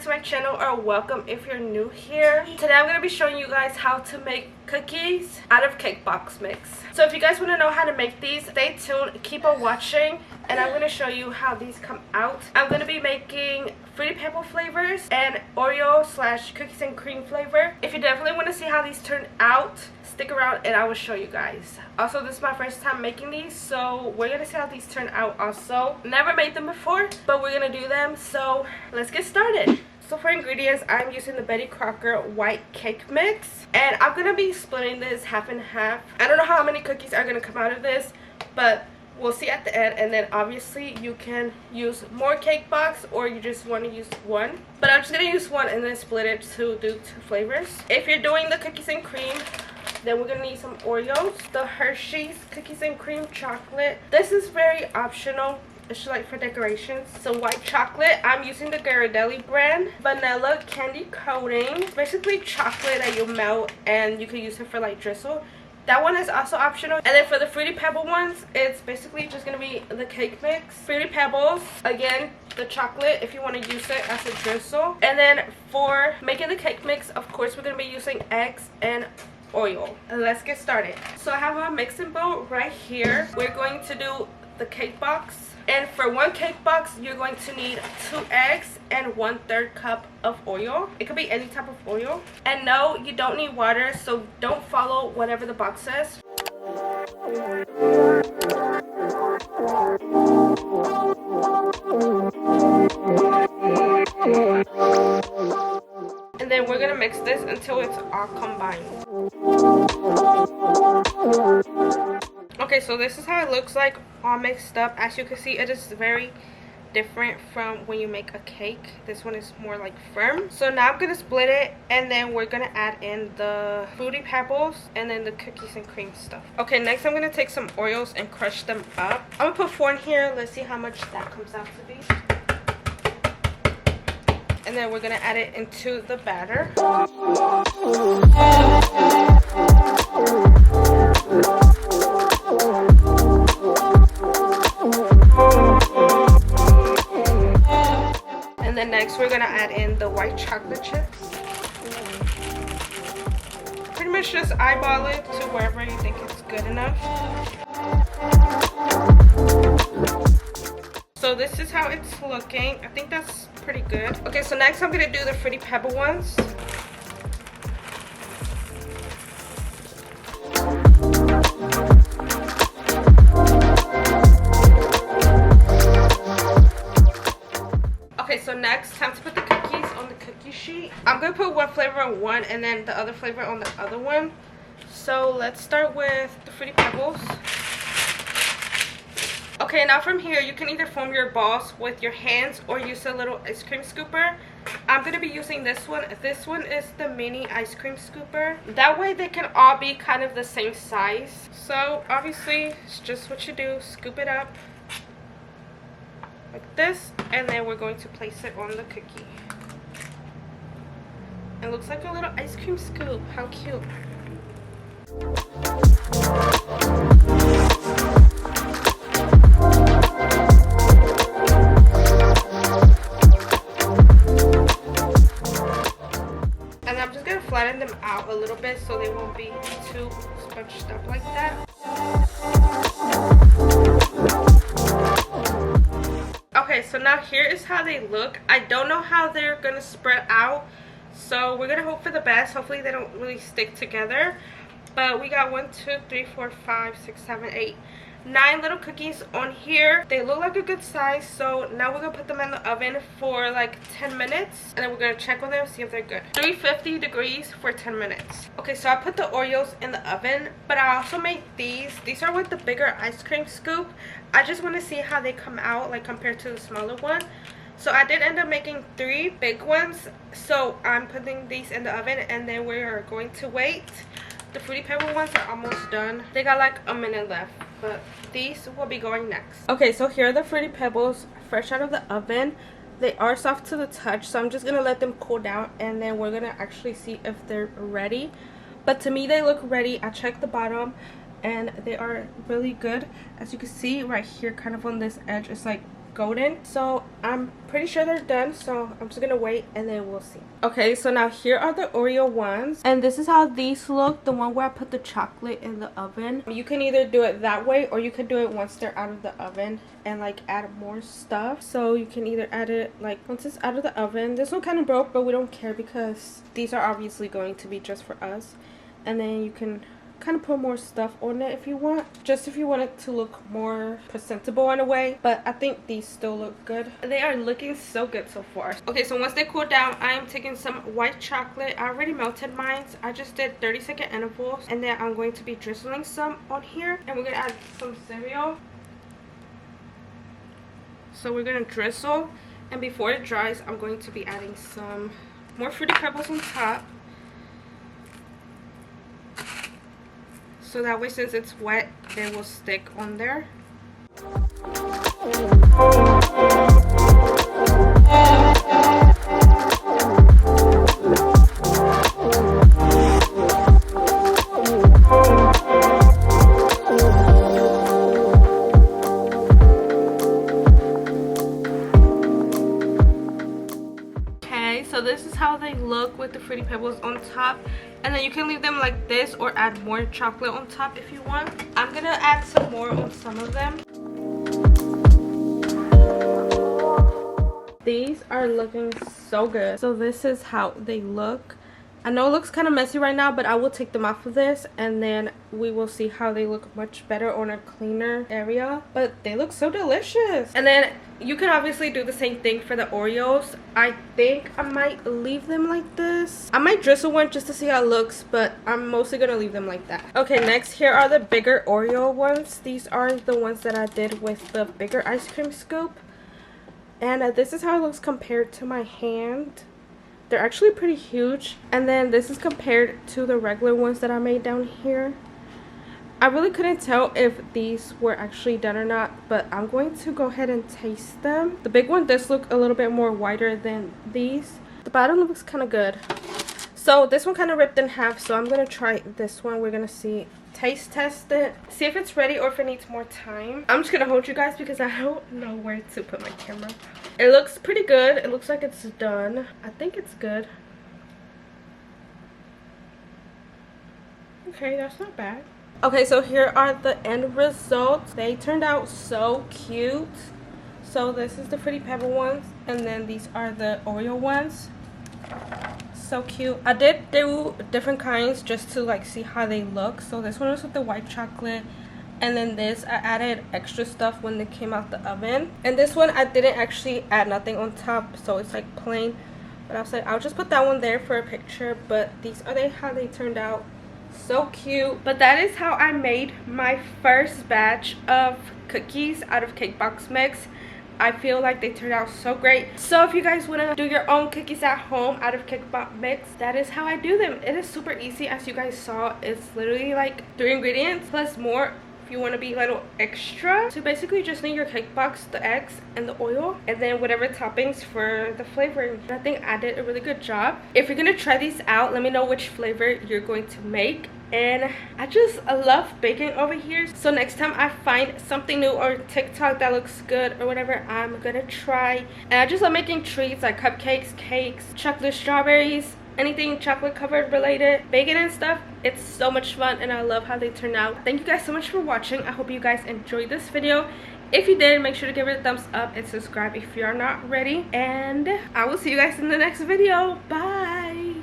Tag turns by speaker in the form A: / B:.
A: to my channel, or welcome if you're new here. Today I'm going to be showing you guys how to make cookies out of cake box mix. So if you guys want to know how to make these, stay tuned, keep on watching, and I'm going to show you how these come out. I'm going to be making Fruity Pebble flavors and Oreo / cookies and cream flavor. If you definitely want to see how these turn out, stick around and I will show you guys. Also, this is my first time making these, so we're gonna see how these turn out. Also, never made them before, but we're gonna do them, so let's get started. So for ingredients, I'm using the Betty Crocker white cake mix, and I'm gonna be splitting this half and half. I don't know how many cookies are gonna come out of this, but we'll see at the end. And then obviously you can use more cake box, or you just want to use one, but I'm just gonna use one and then split it to do 2 flavors. If you're doing the cookies and cream, then we're gonna need some Oreos, the Hershey's cookies and cream chocolate. This is very optional, it's just like for decorations. So white chocolate, I'm using the Ghirardelli brand. Vanilla candy coating, basically chocolate that you melt and you can use it for like drizzle. That one is also optional. And then for the Fruity Pebble ones, it's basically just gonna be the cake mix, Fruity Pebbles, again the chocolate if you want to use it as a drizzle. And then for making the cake mix, of course we're gonna be using eggs and oil. Let's get started. So I have a mixing bowl right here. We're going to do the cake box, and for 1 cake box you're going to need 2 eggs and 1/3 cup of oil. It could be any type of oil. And no, you don't need water, so don't follow whatever the box says. And then we're gonna mix this until it's all combined. Okay, so this is how it looks like all mixed up. As you can see, it is very different from when you make a cake. This one is more like firm. So now I'm gonna split it, and then we're gonna add in the Fruity Pebbles and then the cookies and cream stuff. Okay, next I'm gonna take some Oreos and crush them up. I'm gonna put 4 in here. Let's see how much that comes out to be. And then we're gonna add it into the batter. And then next we're gonna add in the white chocolate chips. Pretty much just eyeball it to wherever you think it's good enough. So this is how it's looking. I think that's pretty good. Okay, so next I'm gonna do the Fruity Pebble ones. Okay, so next, time to put the cookies on the cookie sheet. I'm gonna put one flavor on one and then the other flavor on the other one. So let's start with the Fruity Pebbles. Okay, now from here you can either form your balls with your hands or use a little ice cream scooper. I'm gonna be using this one. This one is the mini ice cream scooper. That way they can all be kind of the same size. So obviously it's just what you do, scoop it up like this, and then we're going to place it on the cookie. It looks like a little ice cream scoop. How cute. And I'm just gonna flatten them out a little bit so they won't be too scrunched up like that. Okay, so now here is how they look. I don't know how they're gonna spread out, so we're gonna hope for the best. Hopefully they don't really stick together. But we got 1, 2, 3, 4, 5, 6, 7, 8, 9 little cookies on here. They look like a good size, so now we're gonna put them in the oven for like 10 minutes, and then we're gonna check on them, see if they're good. 350 degrees for 10 minutes. Okay, so I put the Oreos in the oven, but I also made these. These are with the bigger ice cream scoop. I just want to see how they come out, like compared to the smaller one. So I did end up making 3 big ones, so I'm putting these in the oven, and then we are going to wait. The Fruity Pebble ones are almost done. They got like a minute left, but these will be going next. Okay, so here are the Fruity Pebbles fresh out of the oven. They are soft to the touch, so I'm just gonna let them cool down, and then we're gonna actually see if they're ready. But to me they look ready. I checked the bottom and they are really good. As you can see right here, kind of on this edge, it's like golden. So I'm pretty sure they're done, so I'm just gonna wait and then we'll see. Okay, so now here are the Oreo ones, and this is how these look, the one where I put the chocolate in the oven. You can either do it that way or you can do it once they're out of the oven and like add more stuff. So you can either add it like once it's out of the oven. This one kind of broke, but we don't care because these are obviously going to be just for us. And then you can kind of put more stuff on it if you want, just if you want it to look more presentable in a way. But I think these still look good. They are looking so good so far. Okay, so once they cool down, I am taking some white chocolate. I already melted mine. I just did 30-second intervals, and then I'm going to be drizzling some on here, and we're gonna add some cereal. So we're gonna drizzle, and before it dries, I'm going to be adding some more Fruity Pebbles on top. So that way, since it's wet, they will stick on there. Okay, so this is how they look with the Fruity Pebbles on top. And then you can leave them like this or add more chocolate on top if you want. I'm gonna add some more on some of them. These are looking so good. So this is how they look. I know it looks kind of messy right now, but I will take them off of this and then we will see how they look much better on a cleaner area. But they look so delicious. And then you can obviously do the same thing for the Oreos. I think I might leave them like this. I might drizzle one just to see how it looks, but I'm mostly gonna leave them like that. Okay, next here are the bigger Oreo ones. These are the ones that I did with the bigger ice cream scoop. And this is how it looks compared to my hand. They're actually pretty huge. And then this is compared to the regular ones that I made down here. I really couldn't tell if these were actually done or not, but I'm going to go ahead and taste them. The big one does look a little bit more wider than these. The bottom looks kind of good. So this one kind of ripped in half, so I'm going to try this one. We're going to see, taste test it, see if it's ready or if it needs more time. I'm just going to hold you guys because I don't know where to put my camera. It looks pretty good. It looks like it's done. I think it's good. Okay, that's not bad. Okay, so here are the end results. They turned out so cute. So this is the Fruity Pebble ones, and then these are the Oreo ones. So cute. I did do different kinds just to like see how they look. So this one was with the white chocolate, and then this I added extra stuff when they came out the oven. And this one I didn't actually add nothing on top, so it's like plain. But I was like, I'll just put that one there for a picture. But these are how they turned out. So cute. But that is how I made my first batch of cookies out of Cake Box Mix. I feel like they turned out so great. So if you guys want to do your own cookies at home out of Cake Box Mix, that is how I do them. It is super easy. As you guys saw, it's literally like 3 ingredients plus more if you want to be a little extra. So basically you just need your cake box, the eggs, and the oil, and then whatever toppings for the flavoring. I think I did a really good job. If you're gonna try these out, let me know which flavor you're going to make. And I love baking over here, so next time I find something new or TikTok that looks good or whatever, I'm gonna try. And I just love making treats like cupcakes, cakes, chocolate strawberries, anything chocolate covered related, bacon and stuff. It's so much fun and I love how they turn out. Thank you guys so much for watching. I hope you guys enjoyed this video. If you did, make sure to give it a thumbs up and subscribe if you are not ready, and I will see you guys in the next video. Bye.